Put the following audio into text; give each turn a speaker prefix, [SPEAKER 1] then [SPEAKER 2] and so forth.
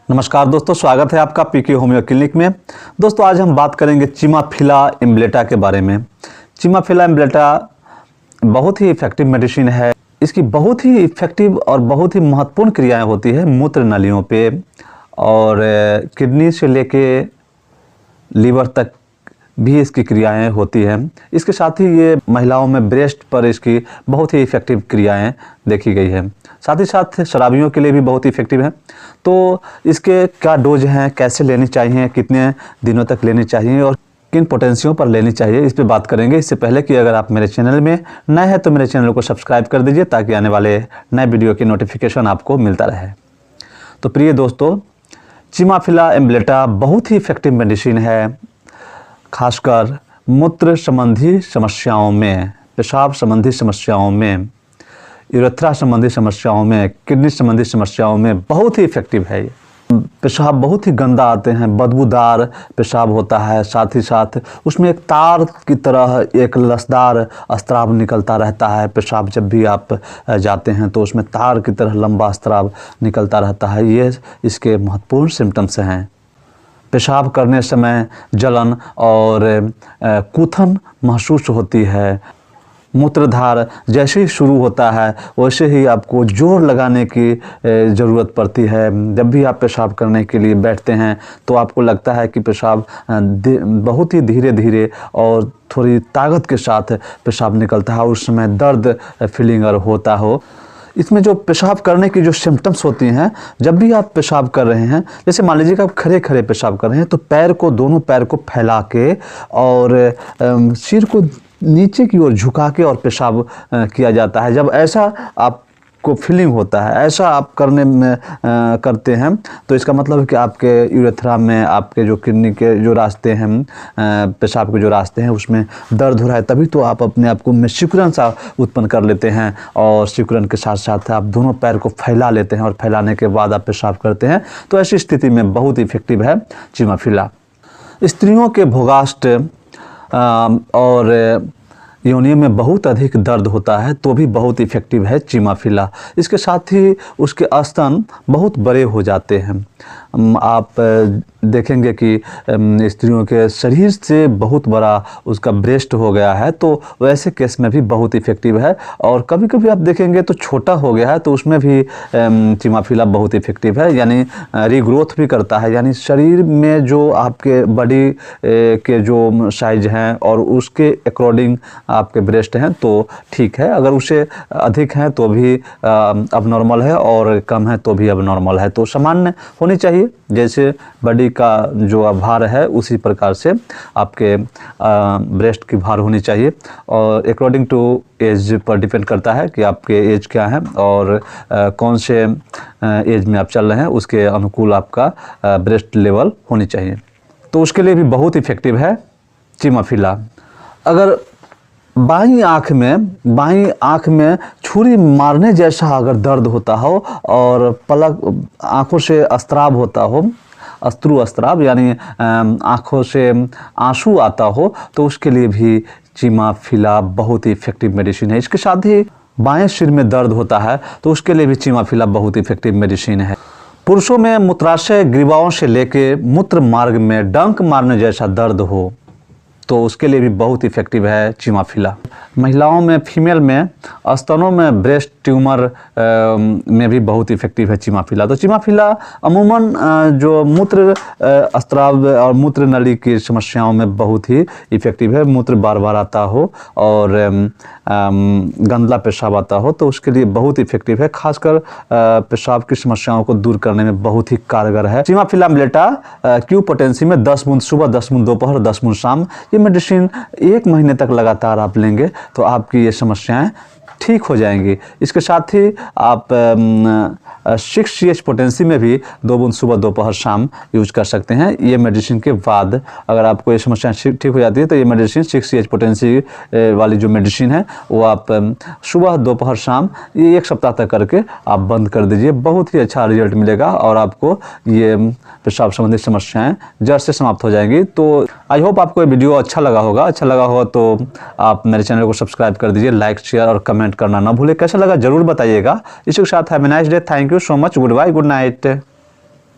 [SPEAKER 1] नमस्कार दोस्तों, स्वागत है आपका पीके होम्यो क्लिनिक में। दोस्तों आज हम बात करेंगे चिमाफिला इम्ब्लेटा के बारे में। चिमाफिला इम्ब्लेटा बहुत ही इफेक्टिव मेडिसिन है। इसकी बहुत ही इफेक्टिव और बहुत ही महत्वपूर्ण क्रियाएं होती है मूत्र नलियों पे और किडनी से लेके लीवर तक भी इसकी क्रियाएं होती हैं। इसके साथ ही ये महिलाओं में ब्रेस्ट पर इसकी बहुत ही इफेक्टिव क्रियाएं देखी गई है। साथ ही साथ शराबियों के लिए भी बहुत इफेक्टिव है। तो इसके क्या डोज हैं, कैसे लेनी चाहिए, कितने दिनों तक लेनी चाहिए और किन पोटेंशियों पर लेनी चाहिए, इस पे बात करेंगे। इससे पहले कि अगर आप मेरे चैनल में नए हैं तो मेरे चैनल को सब्सक्राइब कर दीजिए ताकि आने वाले नए वीडियो की नोटिफिकेशन आपको मिलता रहे। तो प्रिय दोस्तों, चिमाफिला इम्ब्लेटा बहुत ही इफेक्टिव मेडिसिन है, खासकर मूत्र संबंधी समस्याओं में, पेशाब संबंधी समस्याओं में, यूरेथ्रा संबंधी समस्याओं में, किडनी संबंधी समस्याओं में बहुत ही इफेक्टिव है। पेशाब बहुत ही गंदा आते हैं, बदबूदार पेशाब होता है, साथ ही साथ उसमें एक तार की तरह एक लसदार स्राव निकलता रहता है। पेशाब जब भी आप जाते हैं तो उसमें तार की तरह लंबा स्राव निकलता रहता है। ये इसके महत्वपूर्ण सिम्टम्स हैं। पेशाब करने समय जलन और कूथन महसूस होती है। मूत्रधार जैसे ही शुरू होता है वैसे ही आपको जोर लगाने की ज़रूरत पड़ती है। जब भी आप पेशाब करने के लिए बैठते हैं तो आपको लगता है कि पेशाब बहुत ही धीरे धीरे और थोड़ी ताकत के साथ पेशाब निकलता है। उस समय दर्द फीलिंग अगर होता हो, इसमें जो पेशाब करने की जो सिम्टम्स होती हैं, जब भी आप पेशाब कर रहे हैं, जैसे मान लीजिए कि आप खड़े खड़े पेशाब कर रहे हैं तो पैर को, दोनों पैर को फैला के और सिर को नीचे की ओर झुका के और पेशाब किया जाता है। जब ऐसा आपको फीलिंग होता है, ऐसा आप करने में करते हैं तो इसका मतलब है कि आपके यूरेथ्रा में, आपके जो किडनी के जो रास्ते हैं, पेशाब के जो रास्ते हैं, उसमें दर्द हो रहा है। तभी तो आप अपने आप को में सिकुड़न सा उत्पन्न कर लेते हैं और सिकुड़न के साथ साथ आप दोनों पैर को फैला लेते हैं और फैलाने के बाद आप पेशाब करते हैं। तो ऐसी स्थिति में बहुत इफेक्टिव है चिमाफिला। स्त्रियों के भोगाष्ट और योनि में बहुत अधिक दर्द होता है तो भी बहुत इफेक्टिव है चिमाफिला। इसके साथ ही उसके स्तन बहुत बड़े हो जाते हैं। आप देखेंगे कि स्त्रियों के शरीर से बहुत बड़ा उसका ब्रेस्ट हो गया है तो वैसे केस में भी बहुत इफेक्टिव है। और कभी कभी आप देखेंगे तो छोटा हो गया है तो उसमें भी चिमाफिला बहुत इफेक्टिव है, यानी रीग्रोथ भी करता है। यानी शरीर में जो आपके बॉडी के जो साइज हैं और उसके अकॉर्डिंग आपके ब्रेस्ट हैं तो ठीक है। अगर उससे अधिक हैं तो भी अब नॉर्मल है और कम है तो भी अब नॉर्मल है। तो सामान्य होनी चाहिए, जैसे बॉडी का जो भार है उसी प्रकार से आपके ब्रेस्ट की भार होनी चाहिए। और अकॉर्डिंग टू एज पर डिपेंड करता है कि आपके एज क्या है और कौन से एज में आप चल रहे हैं, उसके अनुकूल आपका ब्रेस्ट लेवल होनी चाहिए। तो उसके लिए भी बहुत इफेक्टिव है चिमाफिला। अगर बाईं आँख में छुरी मारने जैसा अगर दर्द होता हो और पलक आँखों से स्राव होता हो, अश्रु यानी आँखों से आंसू आता हो, तो उसके लिए भी चिमाफिला बहुत ही इफेक्टिव मेडिसिन है। इसके साथ ही बाएं सिर में दर्द होता है तो उसके लिए भी चिमाफिला बहुत इफेक्टिव मेडिसिन है। पुरुषों में मूत्राशय ग्रीवाओं से लेके मूत्र मार्ग में डंक मारने जैसा दर्द हो तो उसके लिए भी बहुत इफेक्टिव है चिमाफिला। महिलाओं में, फीमेल में स्तनों में ब्रेस्ट ट्यूमर में भी बहुत इफेक्टिव है चिमाफिला। तो चिमाफिला अमूमन जो मूत्र स्राव और मूत्र नली की समस्याओं में बहुत ही इफेक्टिव है। मूत्र बार बार आता हो और गंदला पेशाब आता हो तो उसके लिए बहुत इफेक्टिव है। खासकर पेशाब की समस्याओं को दूर करने में बहुत ही कारगर है चिमाफिला इम्ब्लेटा। क्यू पोटेंसी में 10 बूंद सुबह, 10 बूंद दोपहर, 10 बूंद शाम। ये मेडिसिन 1 महीने तक लगातार आप लेंगे तो आपकी ये समस्याएं ठीक हो जाएंगी। इसके साथ ही आप 6 पोटेंसी में भी 2 बूंद सुबह, दोपहर, शाम यूज कर सकते हैं। ये मेडिसिन के बाद अगर आपको ये समस्या ठीक हो जाती है तो ये मेडिसिन 6 पोटेंसी वाली जो मेडिसिन है वो आप सुबह, दोपहर, शाम ये 1 सप्ताह तक करके आप बंद कर दीजिए। बहुत ही अच्छा रिजल्ट मिलेगा और आपको ये पेशाब संबंधी समस्याएं जड़ से समाप्त हो जाएंगी। तो आई होप आपको ये वीडियो अच्छा लगा होगा तो आप मेरे चैनल को सब्सक्राइब कर दीजिए, लाइक, शेयर और कमेंट करना ना भूलें। कैसा लगा जरूर बताइएगा। इसी के साथ have a nice day. Thank you so much. Good bye, good night.